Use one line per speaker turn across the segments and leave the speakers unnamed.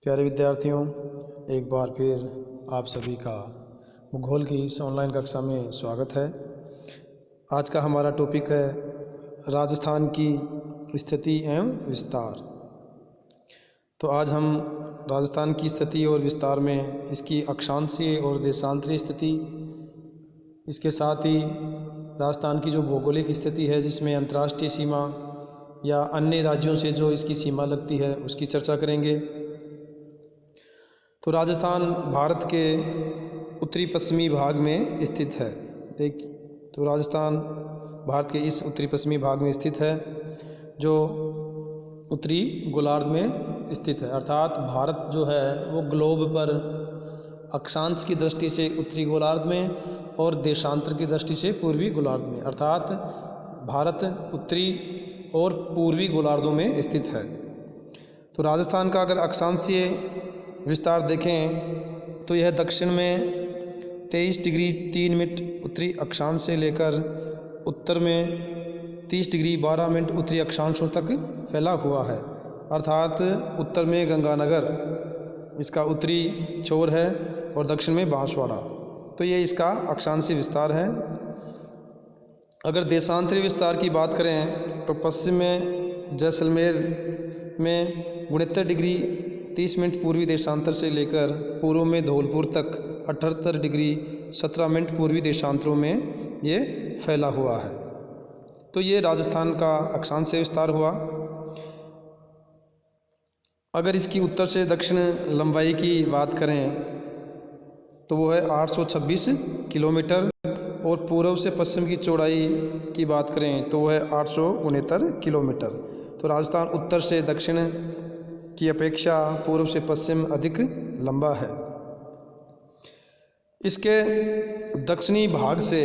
प्यारे विद्यार्थियों, एक बार फिर आप सभी का भूगोल की इस ऑनलाइन कक्षा में स्वागत है। आज का हमारा टॉपिक है राजस्थान की स्थिति एवं विस्तार। तो आज हम राजस्थान की स्थिति और विस्तार में इसकी अक्षांशीय और देशांतरीय स्थिति, इसके साथ ही राजस्थान की जो भौगोलिक स्थिति है जिसमें अंतर्राष्ट्रीय सीमा या अन्य राज्यों से जो इसकी सीमा लगती है उसकी चर्चा करेंगे। तो राजस्थान भारत के उत्तरी पश्चिमी भाग में स्थित है। तो राजस्थान भारत के इस उत्तरी पश्चिमी भाग में स्थित है जो उत्तरी गोलार्ध में स्थित है। अर्थात भारत जो है वो ग्लोब पर अक्षांश की दृष्टि से उत्तरी गोलार्ध में और देशांतर की दृष्टि से पूर्वी गोलार्ध में, अर्थात भारत उत्तरी और पूर्वी गोलार्धों में स्थित है। तो राजस्थान का अगर अक्षांशीय विस्तार देखें तो यह दक्षिण में 23 डिग्री 3 मिनट उत्तरी अक्षांश से लेकर उत्तर में 30 डिग्री 12 मिनट उत्तरी अक्षांशों तक फैला हुआ है। अर्थात उत्तर में गंगानगर इसका उत्तरी छोर है और दक्षिण में बांसवाड़ा। तो ये इसका अक्षांशीय विस्तार है। अगर देशांतरीय विस्तार की बात करें तो पश्चिम में जैसलमेर में 69 डिग्री 30 मिनट पूर्वी देशांतर से लेकर पूर्व में धौलपुर तक 78 डिग्री 17 मिनट पूर्वी देशांतरों में ये फैला हुआ है। तो ये राजस्थान का अक्षांशीय विस्तार हुआ। अगर इसकी उत्तर से दक्षिण लंबाई की बात करें तो वो है 826 किलोमीटर और पूर्व से पश्चिम की चौड़ाई की बात करें तो वो है 869 किलोमीटर। तो राजस्थान उत्तर से दक्षिण की अपेक्षा पूर्व से पश्चिम अधिक लंबा है। इसके दक्षिणी भाग से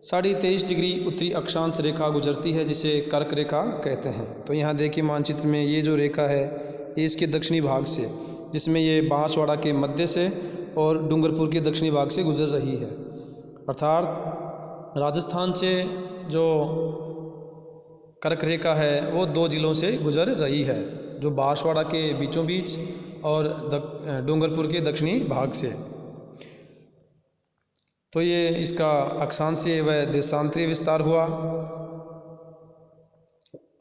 23.5 डिग्री उत्तरी अक्षांश रेखा गुजरती है जिसे कर्क रेखा कहते हैं। तो यहाँ देखिए मानचित्र में ये जो रेखा है ये इसके दक्षिणी भाग से, जिसमें ये बांसवाड़ा के मध्य से और डूंगरपुर के दक्षिणी भाग से गुजर रही है। अर्थात राजस्थान से जो कर्क रेखा है वो 2 जिलों से गुजर रही है, जो बांसवाड़ा के बीचों बीच और डूंगरपुर के दक्षिणी भाग से। तो ये इसका अक्षांशीय व देशांतरीय विस्तार हुआ।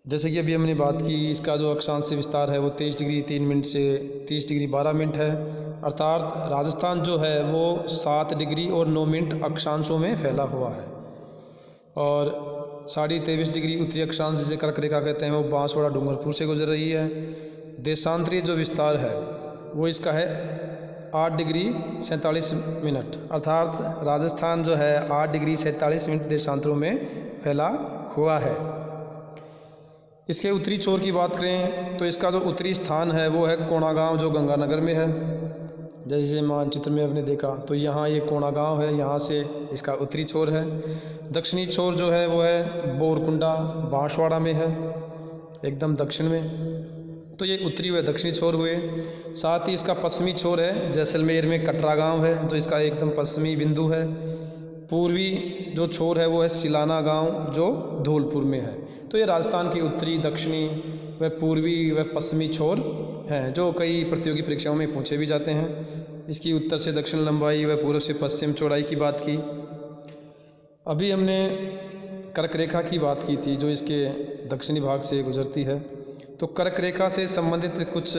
जैसे कि अभी हमने बात की, इसका जो अक्षांशीय विस्तार है वो 23 डिग्री 3 मिनट से 30 डिग्री 12 मिनट है। अर्थात राजस्थान जो है वो 7 डिग्री और 9 मिनट अक्षांशों में फैला हुआ है। और 23.5 डिग्री उत्तरी अक्षांश जिसे कर्क रेखा कहते हैं वो बांसवाड़ा डूंगरपुर से गुजर रही है। देशांतरीय जो विस्तार है वो इसका है 8 डिग्री 47 मिनट। अर्थात राजस्थान जो है 8 डिग्री 47 मिनट देशांतरों में फैला हुआ है। इसके उत्तरी छोर की बात करें तो इसका जो उत्तरी स्थान है वो है कोणागांव, जो गंगानगर में है। जैसे मानचित्र में आपने देखा तो यहाँ ये कोणागांव है, यहाँ से इसका उत्तरी छोर है। दक्षिणी छोर जो है वो है बोरकुंडा, बांसवाड़ा में है, एकदम दक्षिण में। तो ये उत्तरी व दक्षिणी छोर हुए। साथ ही इसका पश्चिमी छोर है जैसलमेर में कटरा गांव है, जो इसका एकदम पश्चिमी बिंदु है। पूर्वी जो छोर है वो है सिलाना गांव, जो धौलपुर में है। तो ये राजस्थान की उत्तरी, दक्षिणी व पूर्वी व पश्चिमी छोर हैं जो कई प्रतियोगी परीक्षाओं में पूछे भी जाते हैं। इसकी उत्तर से दक्षिण लंबाई व पूर्व से पश्चिम चौड़ाई की बात की। अभी हमने कर्क रेखा की बात की थी जो इसके दक्षिणी भाग से गुजरती है। तो कर्क रेखा से संबंधित कुछ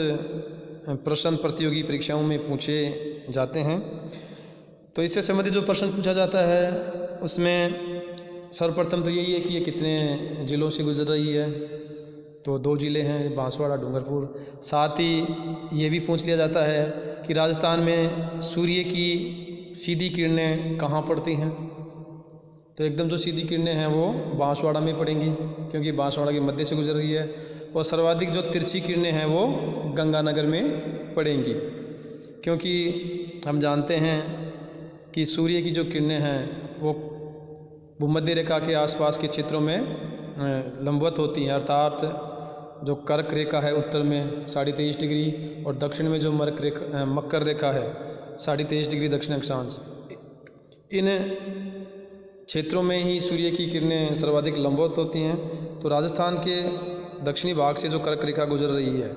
प्रश्न प्रतियोगी परीक्षाओं में पूछे जाते हैं। तो इससे संबंधित जो प्रश्न पूछा जाता है उसमें सर्वप्रथम तो यही है कि ये कितने ज़िलों से गुजर रही है। तो 2 ज़िले हैं, बांसवाड़ा डूंगरपुर। साथ ही ये भी पूछ लिया जाता है कि राजस्थान में सूर्य की सीधी किरणें कहाँ पड़ती हैं। तो एकदम जो सीधी किरणें हैं वो बांसवाड़ा में पड़ेंगी क्योंकि बांसवाड़ा के मध्य से गुजर रही है। और सर्वाधिक जो तिरछी किरणें हैं वो गंगानगर में पड़ेंगी, क्योंकि हम जानते हैं कि सूर्य की जो किरणें हैं वो भूमध्य रेखा के आसपास के क्षेत्रों में लंबवत होती हैं। अर्थात जो कर्क रेखा है उत्तर में 23.5 डिग्री और दक्षिण में जो मकर रेखा है 23.5 डिग्री दक्षिण अक्षांश, इन क्षेत्रों में ही सूर्य की किरणें सर्वाधिक लंबवत होती हैं। तो राजस्थान के दक्षिणी भाग से जो कर्क रेखा गुजर रही है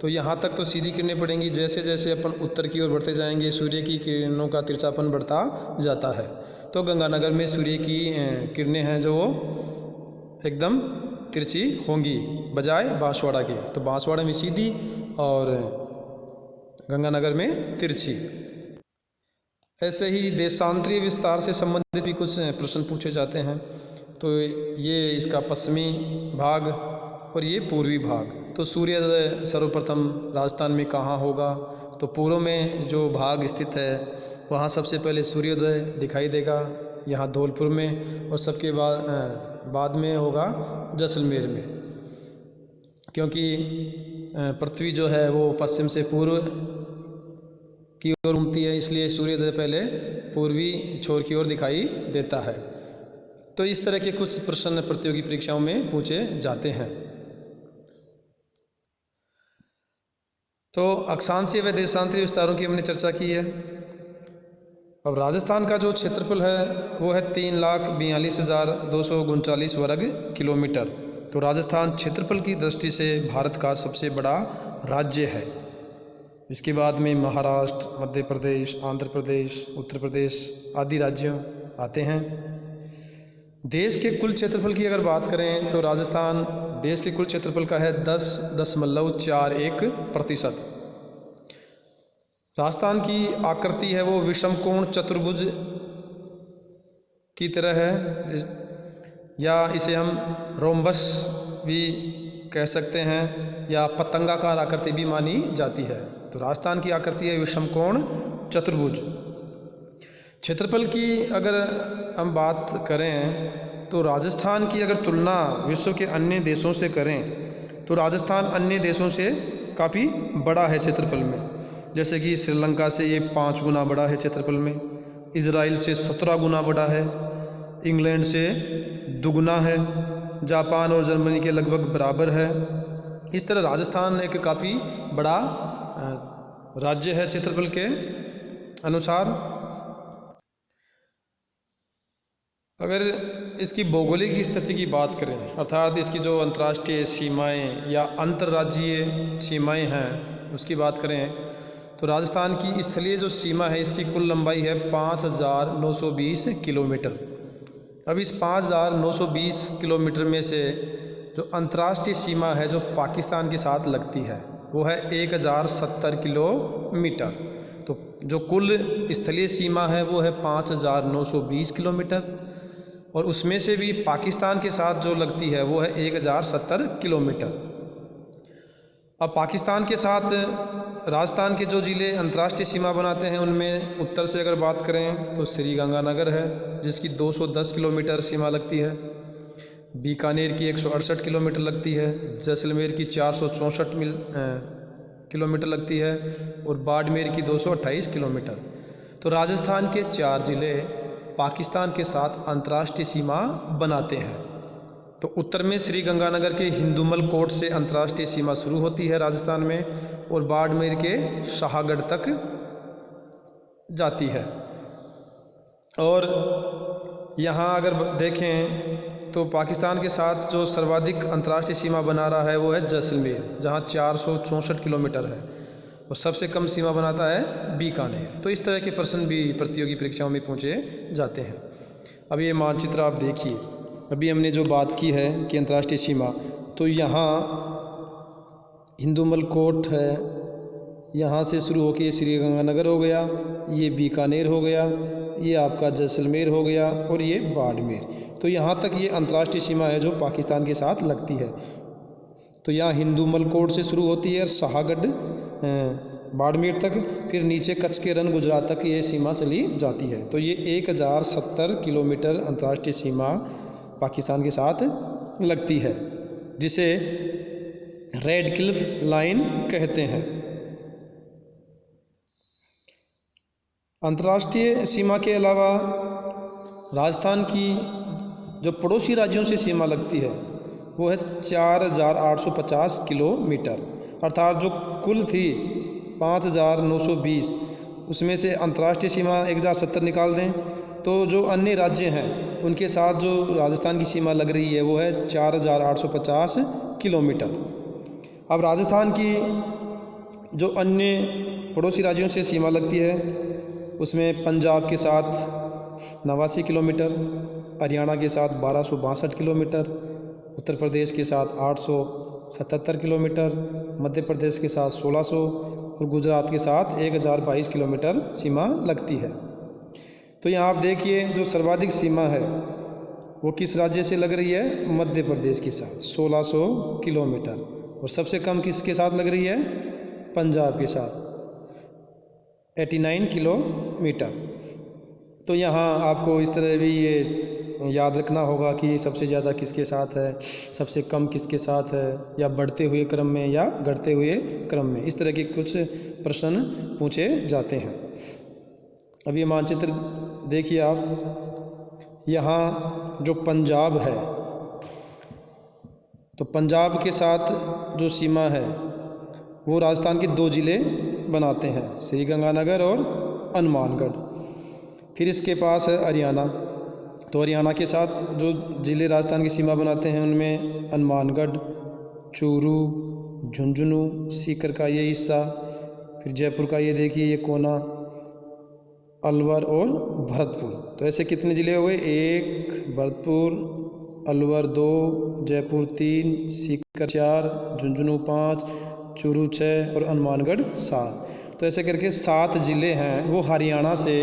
तो यहाँ तक तो सीधी किरणें पड़ेंगी। जैसे जैसे अपन उत्तर की ओर बढ़ते जाएंगे सूर्य की किरणों का तिरछापन बढ़ता जाता है। तो गंगानगर में सूर्य की किरणें हैं जो वो एकदम तिरछी होंगी बजाय बांसवाड़ा के। तो बांसवाड़ा में सीधी और गंगानगर में तिरछी। ऐसे ही देशांतरीय विस्तार से संबंधित भी कुछ प्रश्न पूछे जाते हैं। तो ये इसका पश्चिमी भाग और ये पूर्वी भाग। तो सूर्योदय सर्वप्रथम राजस्थान में कहाँ होगा? तो पूर्व में जो भाग स्थित है वहाँ सबसे पहले सूर्योदय दिखाई देगा, यहाँ धौलपुर में, और सबके बाद में होगा जैसलमेर में, क्योंकि पृथ्वी जो है वो पश्चिम से पूर्व की ओर घूमती है, इसलिए सूर्योदय पहले पूर्वी छोर की ओर दिखाई देता है। तो इस तरह के कुछ प्रश्न प्रतियोगी परीक्षाओं में पूछे जाते हैं। तो अक्षांशीय व देशांतरीय विस्तारों की हमने चर्चा की है। अब राजस्थान का जो क्षेत्रफल है वो है 3,42,239 वर्ग किलोमीटर। तो राजस्थान क्षेत्रफल की दृष्टि से भारत का सबसे बड़ा राज्य है। इसके बाद में महाराष्ट्र, मध्य प्रदेश, आंध्र प्रदेश, उत्तर प्रदेश आदि राज्य आते हैं। देश के कुल क्षेत्रफल की अगर बात करें तो राजस्थान देश के कुल क्षेत्रफल का है 10.41%। राजस्थान की आकृति है वो विषमकोण चतुर्भुज की तरह है, या इसे हम रोम्बस भी कह सकते हैं, या पतंगाकार आकृति भी मानी जाती है। तो राजस्थान की आकृति है विषमकोण चतुर्भुज। क्षेत्रफल की अगर हम बात करें तो राजस्थान की अगर तुलना विश्व के अन्य देशों से करें तो राजस्थान अन्य देशों से काफ़ी बड़ा है क्षेत्रफल में। जैसे कि श्रीलंका से ये 5 गुना बड़ा है क्षेत्रफल में, इजराइल से 17 गुना बड़ा है, इंग्लैंड से 2 गुना है, जापान और जर्मनी के लगभग बराबर है। इस तरह राजस्थान एक काफ़ी बड़ा राज्य है क्षेत्रफल के अनुसार। अगर इसकी भौगोलिक स्थिति की बात करें, अर्थात इसकी जो अंतर्राष्ट्रीय सीमाएं या अंतर्राज्यीय सीमाएं हैं उसकी बात करें तो राजस्थान की स्थलीय जो सीमा है इसकी कुल लंबाई है 5,920 किलोमीटर। अब इस 5,920 किलोमीटर में से जो अंतर्राष्ट्रीय सीमा है जो पाकिस्तान के साथ लगती है वो है 1,070 किलोमीटर। तो जो कुल स्थलीय सीमा है वो है 5,920 किलोमीटर, और उसमें से भी पाकिस्तान के साथ जो लगती है वो है 1,070 किलोमीटर। अब पाकिस्तान के साथ राजस्थान के जो ज़िले अंतर्राष्ट्रीय सीमा बनाते हैं उनमें उत्तर से अगर बात करें तो श्री गंगानगर है जिसकी 210 किलोमीटर सीमा लगती है, बीकानेर की 168 किलोमीटर लगती है, जैसलमेर की 464 किलोमीटर लगती है, और बाड़मेर की 228 किलोमीटर। तो राजस्थान के 4 ज़िले पाकिस्तान के साथ अंतर्राष्ट्रीय सीमा बनाते हैं। तो उत्तर में श्री गंगानगर के हिंदुमल कोट से अंतर्राष्ट्रीय सीमा शुरू होती है राजस्थान में, और बाड़मेर के शाहगढ़ तक जाती है। और यहाँ अगर देखें तो पाकिस्तान के साथ जो सर्वाधिक अंतर्राष्ट्रीय सीमा बना रहा है वो है जैसलमेर, जहाँ 464 किलोमीटर है, और सबसे कम सीमा बनाता है बीकानेर। तो इस तरह के प्रश्न भी प्रतियोगी परीक्षाओं में पूछे जाते हैं। अब ये मानचित्र आप देखिए, अभी हमने जो बात की है कि अंतर्राष्ट्रीय सीमा, तो यहाँ हिंदुमल कोट है, यहाँ से शुरू होकर ये श्री गंगानगर हो गया, ये बीकानेर हो गया, ये आपका जैसलमेर हो गया, और ये बाड़मेर। तो यहाँ तक ये अंतर्राष्ट्रीय सीमा है जो पाकिस्तान के साथ लगती है। तो यहाँ हिंदुमल कोट से शुरू होती है और शाहगढ़ बाड़मेर तक, फिर नीचे कच्छ के रन गुजरात तक ये सीमा चली जाती है। तो ये 1,070 किलोमीटर अंतर्राष्ट्रीय सीमा पाकिस्तान के साथ लगती है, जिसे रेड क्लिफ लाइन कहते हैं। अंतर्राष्ट्रीय सीमा के अलावा राजस्थान की जो पड़ोसी राज्यों से सीमा लगती है वो है 4,850 किलोमीटर। अर्थात जो कुल थी 5,920, उसमें से अंतर्राष्ट्रीय सीमा 1,070 निकाल दें तो जो अन्य राज्य हैं उनके साथ जो राजस्थान की सीमा लग रही है वो है 4,850 किलोमीटर। अब राजस्थान की जो अन्य पड़ोसी राज्यों से सीमा लगती है उसमें पंजाब के साथ 89 किलोमीटर, हरियाणा के साथ 1262 किलोमीटर, उत्तर प्रदेश के साथ 877 किलोमीटर, मध्य प्रदेश के साथ 1600 और गुजरात के साथ 1022 किलोमीटर सीमा लगती है। तो यहाँ आप देखिए जो सर्वाधिक सीमा है वो किस राज्य से लग रही है? मध्य प्रदेश के साथ 1600 किलोमीटर, और सबसे कम किसके साथ लग रही है? पंजाब के साथ 89 किलोमीटर। तो यहाँ आपको इस तरह भी ये याद रखना होगा कि सबसे ज़्यादा किसके साथ है, सबसे कम किसके साथ है, या बढ़ते हुए क्रम में या घटते हुए क्रम में, इस तरह के कुछ प्रश्न पूछे जाते हैं। अब ये मानचित्र देखिए आप, यहाँ जो पंजाब है तो पंजाब के साथ जो सीमा है वो राजस्थान के 2 ज़िले बनाते हैं, श्री गंगानगर और हनुमानगढ़। फिर इसके पास है हरियाणा, तो हरियाणा के साथ जो ज़िले राजस्थान की सीमा बनाते हैं उनमें हनुमानगढ़, चूरू, झुंझुनू, सीकर का ये हिस्सा, फिर जयपुर का ये देखिए ये कोना, अलवर और भरतपुर। तो ऐसे कितने ज़िले हो गए? 1, भरतपुर, अलवर 2, जयपुर 3, सीकर 4, झुंझुनू 5, चूरू 6 और हनुमानगढ़ 7। तो ऐसे करके 7 ज़िले हैं वो हरियाणा से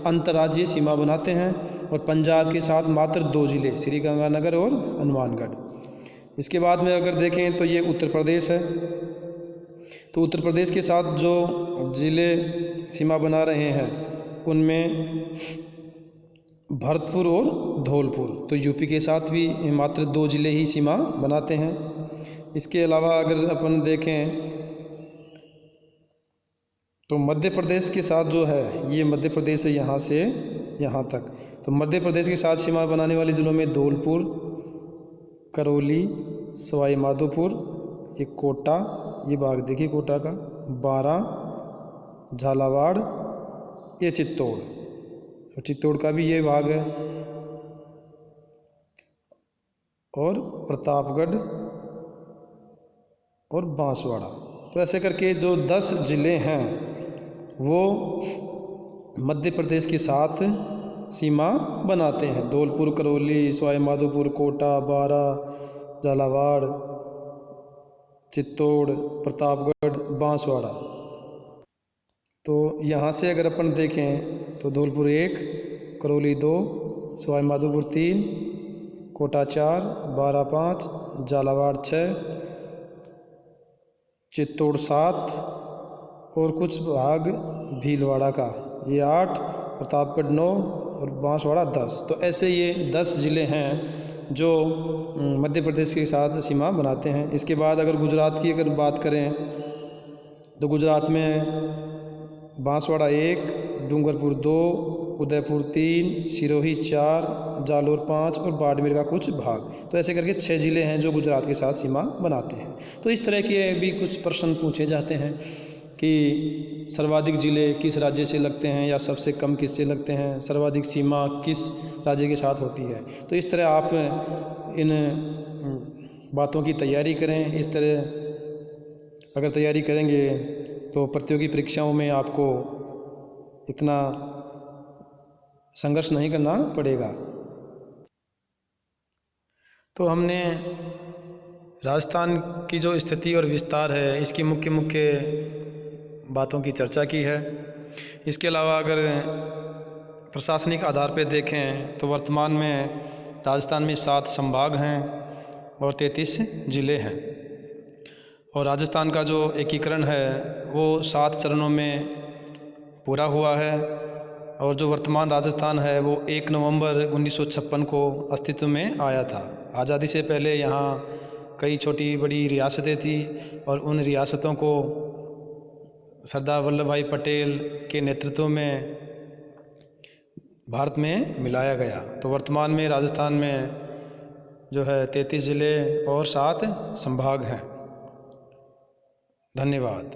अंतर्राज्यीय सीमा बनाते हैं, और पंजाब के साथ मात्र 2 ज़िले, श्री गंगानगर और हनुमानगढ़। इसके बाद में अगर देखें तो ये उत्तर प्रदेश है, तो उत्तर प्रदेश के साथ जो ज़िले सीमा बना रहे हैं उनमें भरतपुर और धौलपुर, तो यूपी के साथ भी मात्र 2 ज़िले ही सीमा बनाते हैं। इसके अलावा अगर अपन देखें तो मध्य प्रदेश के साथ जो है, ये मध्य प्रदेश है यहाँ से यहाँ तक, तो मध्य प्रदेश के साथ सीमा बनाने वाले ज़िलों में धौलपुर, करौली, सवाई माधोपुर, ये कोटा, ये भाग देखिए कोटा का, बारा, झालावाड़, ये चित्तौड़, और चित्तौड़ का भी ये भाग है, और प्रतापगढ़ और बांसवाड़ा। तो ऐसे करके जो 10 ज़िले हैं वो मध्य प्रदेश के साथ सीमा बनाते हैं। धौलपुर, करौली, सवाई माधोपुर, कोटा, बारा, झालावाड़, चित्तौड़, प्रतापगढ़, बांसवाड़ा। तो यहाँ से अगर अपन देखें तो धौलपुर 1, करौली 2, सवाई माधोपुर 3, कोटा 4, बारा 5, झालावाड़ 6, चित्तौड़ 7 और कुछ भाग भीलवाड़ा का ये 8, प्रतापगढ़ 9 और बांसवाड़ा 10। तो ऐसे ये 10 ज़िले हैं जो मध्य प्रदेश के साथ सीमा बनाते हैं। इसके बाद अगर गुजरात की अगर बात करें तो गुजरात में बांसवाड़ा 1, डूंगरपुर 2, उदयपुर 3, सिरोही 4, जालोर 5 और बाड़मेर का कुछ भाग। तो ऐसे करके 6 ज़िले हैं जो गुजरात के साथ सीमा बनाते हैं। तो इस तरह के भी कुछ प्रश्न पूछे जाते हैं कि सर्वाधिक ज़िले किस राज्य से लगते हैं या सबसे कम किससे लगते हैं, सर्वाधिक सीमा किस राज्य के साथ होती है। तो इस तरह आप इन बातों की तैयारी करें। इस तरह अगर तैयारी करेंगे तो प्रतियोगी परीक्षाओं में आपको इतना संघर्ष नहीं करना पड़ेगा। तो हमने राजस्थान की जो स्थिति और विस्तार है इसकी मुख्य मुख्य बातों की चर्चा की है। इसके अलावा अगर प्रशासनिक आधार पर देखें तो वर्तमान में राजस्थान में 7 संभाग हैं और 33 ज़िले हैं, और राजस्थान का जो एकीकरण है वो 7 चरणों में पूरा हुआ है। और जो वर्तमान राजस्थान है वो 1 नवंबर 1956 को अस्तित्व में आया था। आज़ादी से पहले यहाँ कई छोटी बड़ी रियासतें थी और उन रियासतों को सरदार वल्लभ भाई पटेल के नेतृत्व में भारत में मिलाया गया। तो वर्तमान में राजस्थान में जो है 33 ज़िले और 7 संभाग हैं। धन्यवाद।